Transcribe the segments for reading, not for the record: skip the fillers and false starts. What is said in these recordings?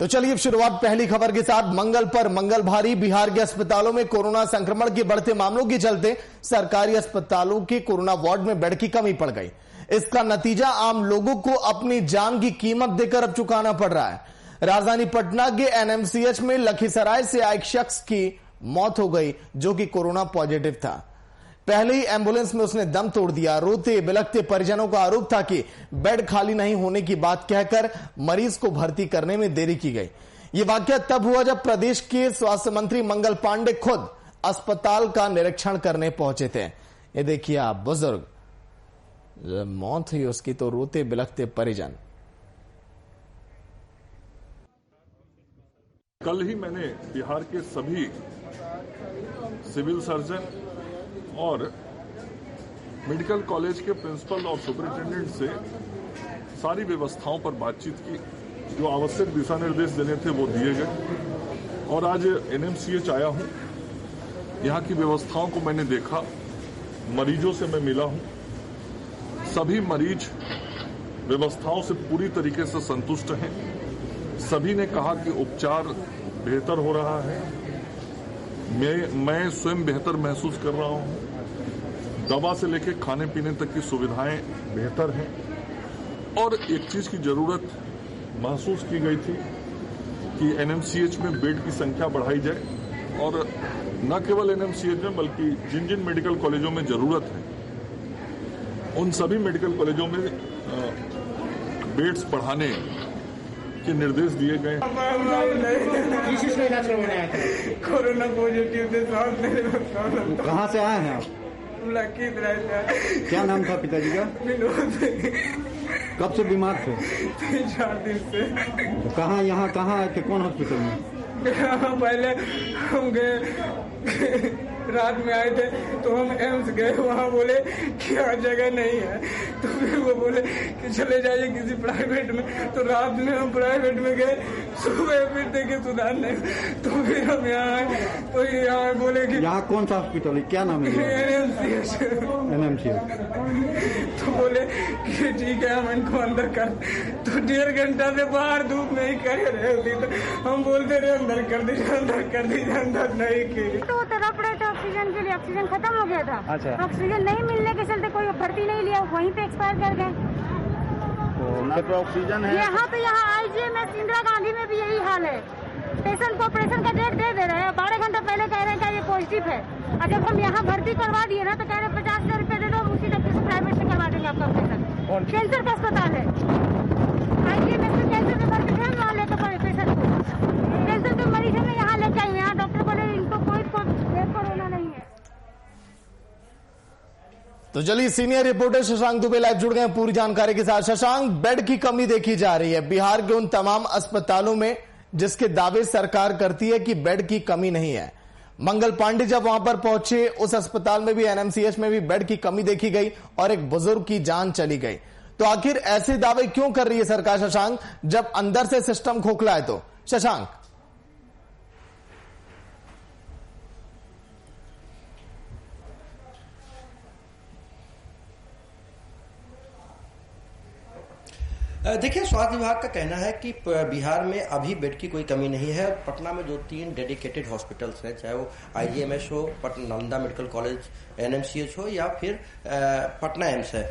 तो चलिए अब शुरुआत पहली खबर के साथ। मंगल पर मंगल भारी। बिहार के अस्पतालों में कोरोना संक्रमण के बढ़ते मामलों के चलते सरकारी अस्पतालों के कोरोना वार्ड में बेड की कमी पड़ गई। इसका नतीजा आम लोगों को अपनी जान की कीमत देकर अब चुकाना पड़ रहा है। राजधानी पटना के एनएमसीएच में लखीसराय से आए एक शख्स की मौत हो गई जो कि कोरोना पॉजिटिव था। पहले ही एम्बुलेंस में उसने दम तोड़ दिया। रोते बिलखते परिजनों का आरोप था कि बेड खाली नहीं होने की बात कहकर मरीज को भर्ती करने में देरी की गई। यह वाकया तब हुआ जब प्रदेश के स्वास्थ्य मंत्री मंगल पांडे खुद अस्पताल का निरीक्षण करने पहुंचे थे। ये देखिए आप, बुजुर्ग मौत हुई उसकी तो रोते बिलखते परिजन। कल ही मैंने बिहार के सभी सिविल सर्जन और मेडिकल कॉलेज के प्रिंसिपल और सुपरिटेंडेंट से सारी व्यवस्थाओं पर बातचीत की। जो आवश्यक दिशा निर्देश देने थे वो दिए गए और आज एनएमसीएच आया हूं। यहां की व्यवस्थाओं को मैंने देखा, मरीजों से मैं मिला हूं। सभी मरीज व्यवस्थाओं से पूरी तरीके से संतुष्ट हैं। सभी ने कहा कि उपचार बेहतर हो रहा है। मैं स्वयं बेहतर महसूस कर रहा हूं। दवा से लेकर खाने पीने तक की सुविधाएं बेहतर हैं। और एक चीज की जरूरत महसूस की गई थी कि एनएमसीएच में बेड की संख्या बढ़ाई जाए और न केवल एनएमसीएच में बल्कि जिन जिन मेडिकल कॉलेजों में जरूरत है उन सभी मेडिकल कॉलेजों में बेड्स बढ़ाने के निर्देश दिए गए। कोरोना पॉजिटिव थे। कहाँ से आए हैं आप? लखीसराय से। क्या नाम था पिताजी का? कब से बीमार थे? 3-4 दिन से। तो कहाँ यहाँ कहाँ आए थे? कौन हॉस्पिटल में? पहले हम गए, रात में आए थे तो हम एम्स गए। वहाँ बोले कि हर जगह नहीं है, तो फिर वो बोले कि चले जाइए किसी प्राइवेट में। तो रात में हम प्राइवेट में गए, सुबह फिर देखे सुधार नहीं, तो फिर हम यहाँ आए। तो यहाँ बोले कि यहाँ कौन सा हॉस्पिटल है, क्या नाम है? एनएमसीएच। तो बोले कि ठीक है हम इनको अंदर कर। तो 1.5 घंटा से बाहर धूप नहीं कर रहे होती, तो हम बोलते रहे अंदर कर दीजिए, अंदर कर दीजिए, अंदर नहीं की। तो तड़प रहे थे ऑक्सीजन के लिए, ऑक्सीजन खत्म हो गया था। अच्छा। ऑक्सीजन नहीं मिलने के चलते कोई भर्ती नहीं लिया, वहीं पे एक्सपायर कर गए। तो ऑक्सीजन है यहाँ पे, यहाँ आईजीएमएस इंदिरा गांधी में भी यही हाल है। पेशेंट को ऑपरेशन का डेट दे रहे हैं, 12 घंटा पहले कह रहे हैं कि ये पॉजिटिव है। और जब हम यहाँ भर्ती करवा दिए ना तो कह रहे 50,000 रुपए दे दो, उसी तक से प्राइवेट से करवा देंगे आपका ऑपरेशन। कैंसर का अस्पताल है, आईजीएमएस में कैंसर के भर्ती ध्यान वहाँ लेकर पड़े पेशेंट को। कैंसर के मरीज हमें यहाँ लेके आए, यहाँ डॉक्टर बोले इनको कोई कोरोना नहीं है। तो चलिए senior reporter Shashank Dubey live जुड़ गए पूरी जानकारी के साथ। शशांक, बेड की कमी देखी जा रही है बिहार के उन तमाम अस्पतालों में जिसके दावे सरकार करती है कि बेड की कमी नहीं है। मंगल पांडे जब वहां पर पहुंचे, उस अस्पताल में भी एनएमसीएच में भी बेड की कमी देखी गई और एक बुजुर्ग की जान चली गई। तो आखिर ऐसे दावे क्यों कर रही है सरकार शशांक, जब अंदर से सिस्टम खोखला है? तो शशांक, देखिए, स्वास्थ्य विभाग का कहना है कि बिहार में अभी बेड की कोई कमी नहीं है। पटना में 2-3 डेडिकेटेड हॉस्पिटल्स हैं, चाहे वो आईजीएमएस हो, नालंदा मेडिकल कॉलेज, एनएमसीएच हो या फिर पटना एम्स है।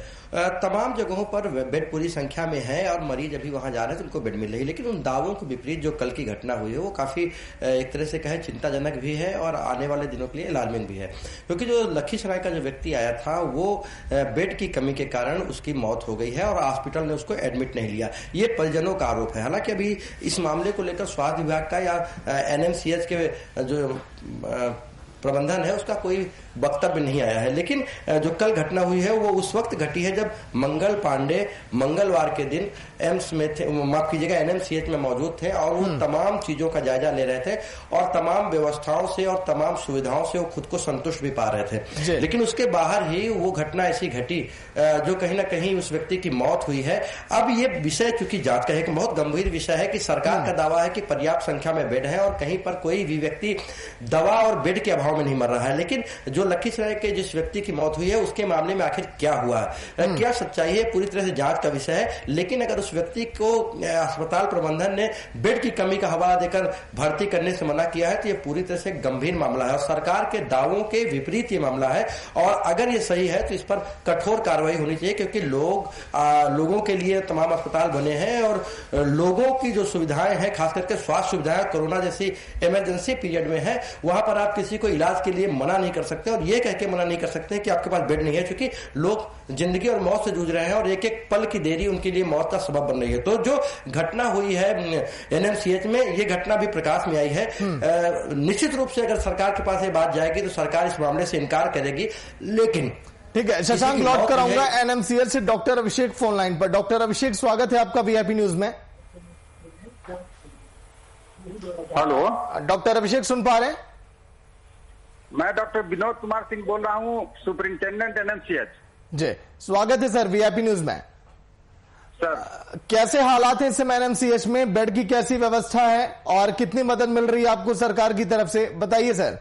तमाम जगहों पर बेड पूरी संख्या में है और मरीज अभी वहां जा रहे हैं तो उनको बेड मिल रही है। लेकिन उन दावों के विपरीत जो कल की घटना हुई है वो काफी एक तरह से कहे चिंताजनक भी है और आने वाले दिनों के लिए अलार्मिंग भी है। क्योंकि जो लखीसराय का जो व्यक्ति आया था वो बेड की कमी के कारण उसकी मौत हो गई है और हॉस्पिटल ने उसको एडमिट नहीं लिया। ये परिजनों का आरोप है। हालांकि अभी इस मामले को लेकर स्वास्थ्य विभाग का या एनएमसीएच के जो प्रबंधन है उसका कोई वक्तव्य नहीं आया है। लेकिन जो कल घटना हुई है वो उस वक्त घटी है जब मंगल पांडे मंगलवार के दिन एम्स में थे, माफ कीजिएगा एनएमसीएच में मौजूद थे और वो तमाम चीजों का जायजा ले रहे थे और तमाम व्यवस्थाओं से और तमाम सुविधाओं से वो खुद को संतुष्ट भी पा रहे थे। लेकिन उसके बाहर ही वो घटना ऐसी घटी जो कहीं ना कहीं उस व्यक्ति की मौत हुई है। अब ये विषय चूंकि जांच का एक बहुत गंभीर विषय है कि सरकार का दावा है कि पर्याप्त संख्या में बेड है और कहीं पर कोई भी व्यक्ति दवा और बेड के अभाव में नहीं मर रहा है। लेकिन जो लखीसराय के जिस व्यक्ति की मौत हुई है उसके मामले में आखिर क्या हुआ है, क्या सच्चाई है, पूरी तरह से जांच का विषय है। लेकिन अगर उस व्यक्ति को अस्पताल प्रबंधन ने बेड की कमी का हवाला देकर भर्ती करने से मना किया है, तो ये पूरी तरह से गंभीर मामला है और सरकार के दावों के विपरीत ये मामला है। और अगर ये सही है तो इस पर कठोर कार्रवाई होनी चाहिए, क्योंकि लोगों के लिए तमाम अस्पताल बने हैं और लोगों की जो सुविधाएं हैं, खास करके स्वास्थ्य सुविधाएं कोरोना जैसी इमरजेंसी पीरियड में है, वहां पर आप किसी को इलाज के लिए मना नहीं कर सकते और ये कह के मना नहीं कर सकते कि आपके पास बेड नहीं है, क्योंकि लोग जिंदगी और मौत से जूझ रहे हैं और एक एक पल की देरी उनके लिए मौत का सबब बन रही है। तो जो घटना हुई है एनएमसीएच में, ये घटना भी प्रकाश में आई है। निश्चित रूप से अगर सरकार के पास ये बात जाएगी तो सरकार इस मामले से इनकार करेगी, लेकिन ठीक है शशांक, लौट कर आऊंगा एनएमसीएच से डॉक्टर अभिषेक फोन लाइन पर। डॉक्टर अभिषेक, स्वागत है आपका वीआईपी न्यूज में। हेलो डॉक्टर अभिषेक, सुन पा रहे हैं? मैं डॉक्टर विनोद कुमार सिंह बोल रहा हूं, सुपरिंटेंडेंट एनएमसीएच। जी, स्वागत है सर वीआईपी न्यूज में। सर कैसे हालात है इस समय एनएमसीएच में, बेड की कैसी व्यवस्था है और कितनी मदद मिल रही है आपको सरकार की तरफ से, बताइए सर।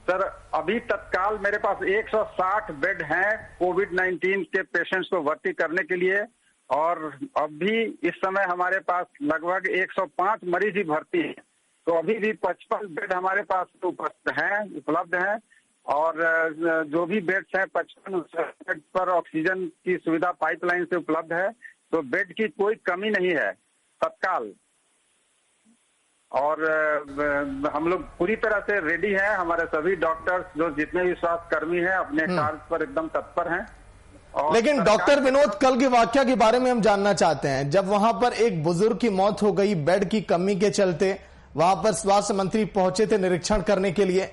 सर अभी तत्काल मेरे पास 160 बेड हैं कोविड-19 के पेशेंट्स को भर्ती करने के लिए, और अभी इस समय हमारे पास लगभग 105 मरीज ही भर्ती हैं। तो अभी भी 55 बेड हमारे पास उपलब्ध हैं और जो भी बेड्स हैं 55 बेड पर ऑक्सीजन की सुविधा पाइपलाइन से उपलब्ध है। तो बेड की कोई कमी नहीं है तत्काल, और हम लोग पूरी तरह से रेडी हैं। हमारे सभी डॉक्टर्स जो जितने भी स्वास्थ्य कर्मी हैं अपने कार्य पर एकदम तत्पर हैं। लेकिन डॉक्टर विनोद, कल के वाकया के बारे में हम जानना चाहते हैं। जब वहां पर एक बुजुर्ग की मौत हो गई बेड की कमी के चलते, वहां पर स्वास्थ्य मंत्री पहुंचे थे निरीक्षण करने के लिए,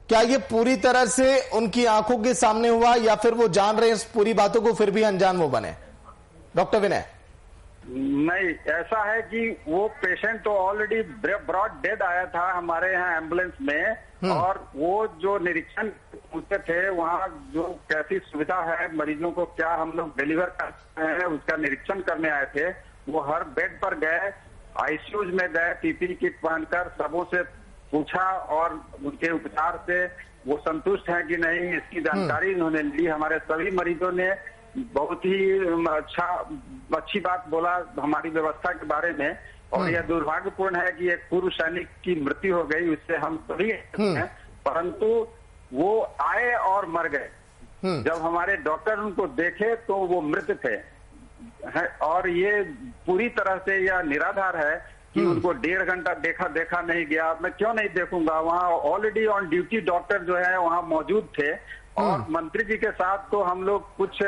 क्या ये पूरी तरह से उनकी आंखों के सामने हुआ या फिर वो जान रहे हैं इस पूरी बातों को फिर भी अनजान वो बने? डॉक्टर विनय। नहीं, ऐसा है कि वो पेशेंट तो ऑलरेडी ब्रॉड डेड आया था हमारे यहाँ एम्बुलेंस में, और वो जो निरीक्षण पूछते थे वहाँ जो कैसी सुविधा है, मरीजों को क्या हम लोग डिलीवर करते हैं, उसका निरीक्षण करने आए थे। वो हर बेड पर गए, आईसीयूज में गए, पीपीई किट पहनकर सबों से पूछा और उनके उपचार से वो संतुष्ट हैं कि नहीं, इसकी जानकारी उन्होंने ली। हमारे सभी मरीजों ने बहुत ही अच्छी बात बोला हमारी व्यवस्था के बारे में, और यह दुर्भाग्यपूर्ण है कि एक पूर्व सैनिक की मृत्यु हो गई, उससे हम सभी हैं, परंतु वो आए और मर गए। जब हमारे डॉक्टर उनको देखे तो वो मृत थे, और ये पूरी तरह से यह निराधार है कि उनको 1.5 घंटा देखा नहीं गया। मैं क्यों नहीं देखूंगा, वहाँ ऑलरेडी ऑन ड्यूटी डॉक्टर जो है वहाँ मौजूद थे, और मंत्री जी के साथ तो हम लोग कुछ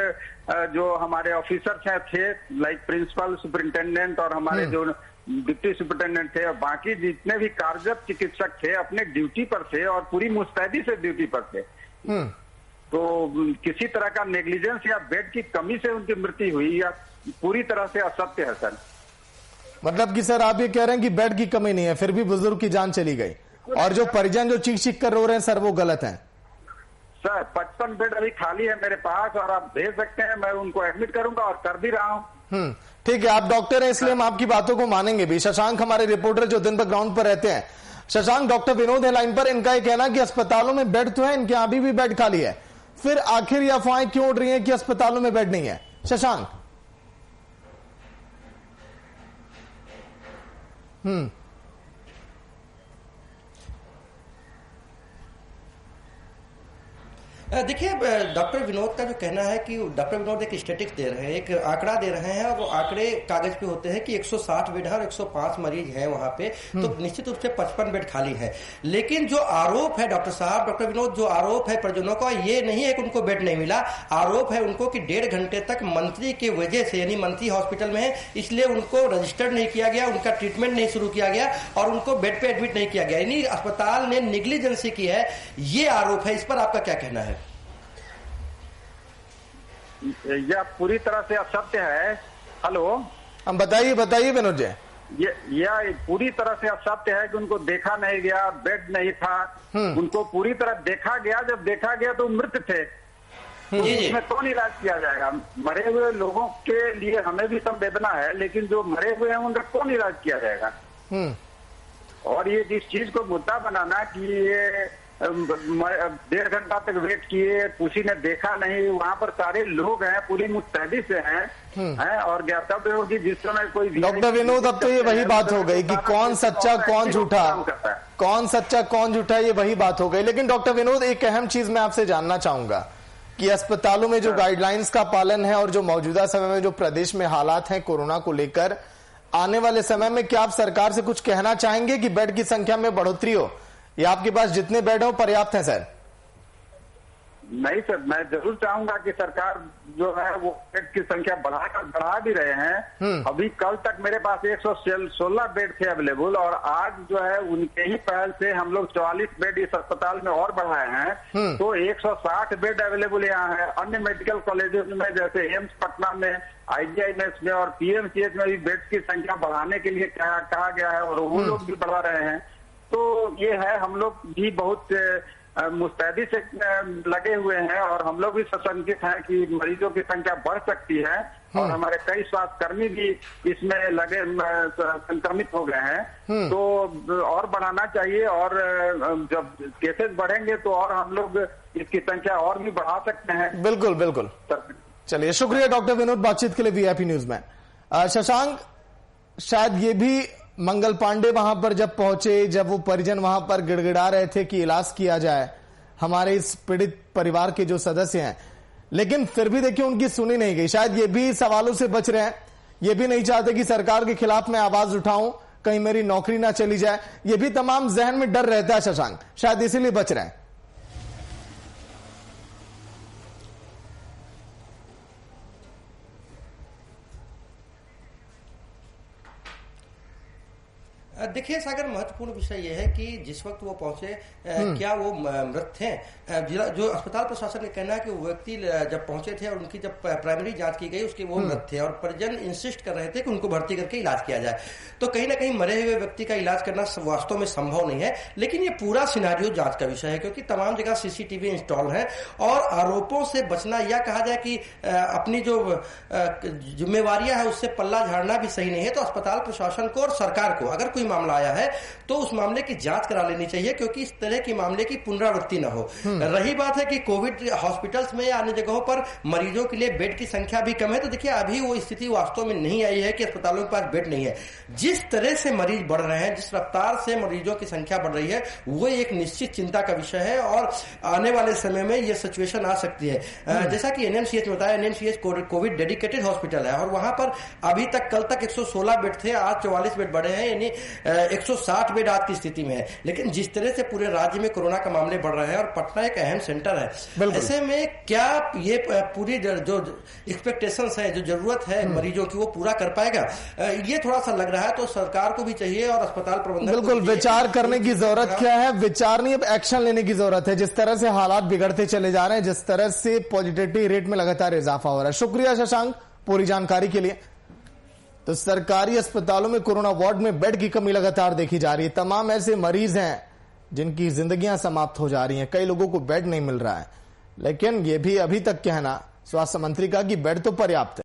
जो हमारे ऑफिसर्स हैं थे, लाइक प्रिंसिपल, सुपरिंटेंडेंट और हमारे जो डिप्टी सुपरिंटेंडेंट थे, और बाकी जितने भी कार्यरत चिकित्सक थे अपने ड्यूटी पर थे और पूरी मुस्तैदी से ड्यूटी पर थे। तो किसी तरह का नेग्लिजेंस या बेड की कमी से उनकी मृत्यु हुई या पूरी तरह से असत्य है सर। मतलब कि सर आप ये कह रहे हैं कि बेड की कमी नहीं है, फिर भी बुजुर्ग की जान चली गई, और जो परिजन जो चीख कर रो रहे हैं सर वो गलत है। सर 55 बेड अभी खाली है मेरे पास, और आप भेज सकते हैं, मैं उनको एडमिट करूंगा और कर भी रहा हूँ। ठीक है, आप डॉक्टर हैं इसलिए हम आपकी बातों को मानेंगे भी। शशांक हमारे रिपोर्टर जो दिन भर ग्राउंड पर रहते हैं। शशांक, डॉक्टर विनोद है लाइन पर, इनका ये कहना कि अस्पतालों में बेड तो है, इनके अभी भी बेड खाली है, फिर आखिर ये अफवाहें क्यों उड़ रही हैं कि अस्पतालों में बेड नहीं है? शशांक। देखिए, डॉक्टर विनोद का जो कहना है कि डॉक्टर विनोद एक स्टैटिस्टिक्स दे रहे हैं, एक आंकड़ा दे रहे हैं, और वो आंकड़े कागज पे होते हैं कि 160 बेड है और 105 मरीज हैं वहां पे, तो निश्चित रूप से 55 बेड खाली है। लेकिन जो आरोप है डॉक्टर साहब, डॉक्टर विनोद, जो आरोप है परिजनों का, ये नहीं है कि उनको बेड नहीं मिला। आरोप है उनको कि 1.5 घंटे तक मंत्री की वजह से, यानी मंत्री हॉस्पिटल में है इसलिए उनको रजिस्टर्ड नहीं किया गया, उनका ट्रीटमेंट नहीं शुरू किया गया और उनको बेड पे एडमिट नहीं किया गया, यानी अस्पताल ने निग्लिजेंसी की है, ये आरोप है। इस पर आपका क्या कहना है? यह पूरी तरह से असत्य है। हेलो, हम बताइए विनोद जी। यह पूरी तरह से असत्य है कि उनको देखा नहीं गया, बेड नहीं था, उनको पूरी तरह देखा गया। जब देखा गया तो मृत थे, तो उसमें कौन इलाज किया जाएगा? मरे हुए लोगों के लिए हमें भी संवेदना है, लेकिन जो मरे हुए हैं उनका कौन इलाज किया जाएगा? और ये जिस चीज को मुद्दा बनाना कि ये 1.5 घंटा तक वेट किए, किसी ने देखा नहीं। वहाँ पर सारे लोग हैं, पूरी मुस्तैदी से हैं और ज्ञातव्य होगी जिस समय कोई डॉक्टर विनोद, अब तो ये वही बात हो गई कि कौन सच्चा कौन झूठा, कौन सच्चा कौन झूठा, ये वही बात हो गई। लेकिन डॉक्टर विनोद, एक अहम चीज मैं आपसे जानना चाहूंगा कि अस्पतालों में जो गाइडलाइंस का पालन है और जो मौजूदा समय में जो प्रदेश में हालात हैं कोरोना को लेकर, आने वाले समय में क्या आप सरकार से कुछ कहना चाहेंगे कि बेड की संख्या में बढ़ोतरी हो, या आपके पास जितने बेड हो पर्याप्त है सर? नहीं सर, मैं जरूर चाहूंगा कि सरकार जो है वो बेड की संख्या बढ़ा भी रहे हैं। अभी कल तक मेरे पास 116 बेड थे अवेलेबल, और आज जो है उनके ही पहल से हम लोग 44 बेड इस अस्पताल में और बढ़ाए हैं। तो 160 बेड अवेलेबल यहाँ है। अन्य मेडिकल कॉलेजेस में जैसे एम्स पटना में, IGIMS में और PMCH में भी बेड्स की संख्या बढ़ाने के लिए कहा गया है और वो लोग भी बढ़ा रहे हैं। तो ये है, हम लोग भी बहुत मुस्तैदी से लगे हुए हैं और हम लोग भी सशंकित हैं कि मरीजों की संख्या बढ़ सकती है और हमारे कई स्वास्थ्य कर्मी भी इसमें लगे संक्रमित हो गए हैं। तो और बढ़ाना चाहिए, और जब केसेस बढ़ेंगे तो और हम लोग इसकी संख्या और भी बढ़ा सकते हैं। बिल्कुल बिल्कुल। चलिए, शुक्रिया डॉक्टर विनोद बातचीत के लिए VIP न्यूज में। शशांक, शायद ये भी मंगल पांडे वहां पर जब पहुंचे, जब वो परिजन वहां पर गिड़गिड़ा रहे थे कि इलाज किया जाए हमारे इस पीड़ित परिवार के जो सदस्य हैं, लेकिन फिर भी देखिए उनकी सुनी नहीं गई। शायद ये भी सवालों से बच रहे हैं, ये भी नहीं चाहते कि सरकार के खिलाफ मैं आवाज उठाऊं, कहीं मेरी नौकरी ना चली जाए। ये भी तमाम जहन में डर रहता है शशांक, शायद इसीलिए बच रहे हैं। देखिए सागर, महत्वपूर्ण विषय यह है कि जिस वक्त वो पहुंचे क्या वो मृत थे? जो अस्पताल प्रशासन का कहना है कि वो व्यक्ति जब पहुंचे थे और उनकी जब प्राइमरी जांच की गई उसके वो मृत थे, और परिजन इंसिस्ट कर रहे थे कि उनको भर्ती करके इलाज किया जाए। तो कहीं ना कहीं मरे हुए व्यक्ति का इलाज करना वास्तव में संभव नहीं है। लेकिन ये पूरा सिनारियो जांच का विषय है, क्योंकि तमाम जगह CCTV इंस्टॉल है और आरोपों से बचना, या कहा जाए कि अपनी जो जिम्मेवारियां है उससे पल्ला झाड़ना भी सही नहीं है। तो अस्पताल प्रशासन को और सरकार को अगर कोई मामला आया है तो उस मामले की जांच करा लेनी चाहिए, क्योंकि इस तरह के मामले की पुनरावृत्ति न हो। रही बात है कि कोविड हॉस्पिटल्स में या अन्य जगहों पर मरीजों के लिए बेड की संख्या भी कम है, तो देखिए अभी वो स्थिति वास्तव में नहीं आई है कि अस्पतालों के पास बेड नहीं है। जिस तरह से मरीज बढ़ रहे हैं, जिस रफ्तार से मरीजों की संख्या बढ़ रही है, वो एक निश्चित चिंता का विषय है और आने वाले समय में ये सिचुएशन आ सकती है। जैसा कि NMCH में बताया, NMCH कोविड डेडिकेटेड हॉस्पिटल है और वहां पर अभी तक कल तक 116 बेड थे, आज 44 बेड बढ़े हैं, यानी 160 बेड आज की स्थिति में है। लेकिन जिस तरह से पूरे राज्य में कोरोना के मामले बढ़ रहे हैं और पटना एक अहम सेंटर है, ऐसे में क्या ये पूरी जो एक्सपेक्टेशंस है, जो जरूरत है मरीजों की, वो पूरा कर पाएगा? ये थोड़ा सा लग रहा है। तो सरकार को भी चाहिए और अस्पताल प्रबंधन बिल्कुल विचार करने की जरूरत क्या है, विचार नहीं, अब एक्शन लेने की जरूरत है। जिस तरह से हालात बिगड़ते चले जा रहे हैं, जिस तरह से पॉजिटिविटी रेट में लगातार इजाफा हो रहा है। शुक्रिया शशांक पूरी जानकारी के लिए। तो सरकारी अस्पतालों में कोरोना वार्ड में बेड की कमी लगातार देखी जा रही है। तमाम ऐसे मरीज हैं जिनकी जिंदगियां समाप्त हो जा रही हैं, कई लोगों को बेड नहीं मिल रहा है। लेकिन यह भी अभी तक कहना स्वास्थ्य मंत्री का कि बेड तो पर्याप्त है।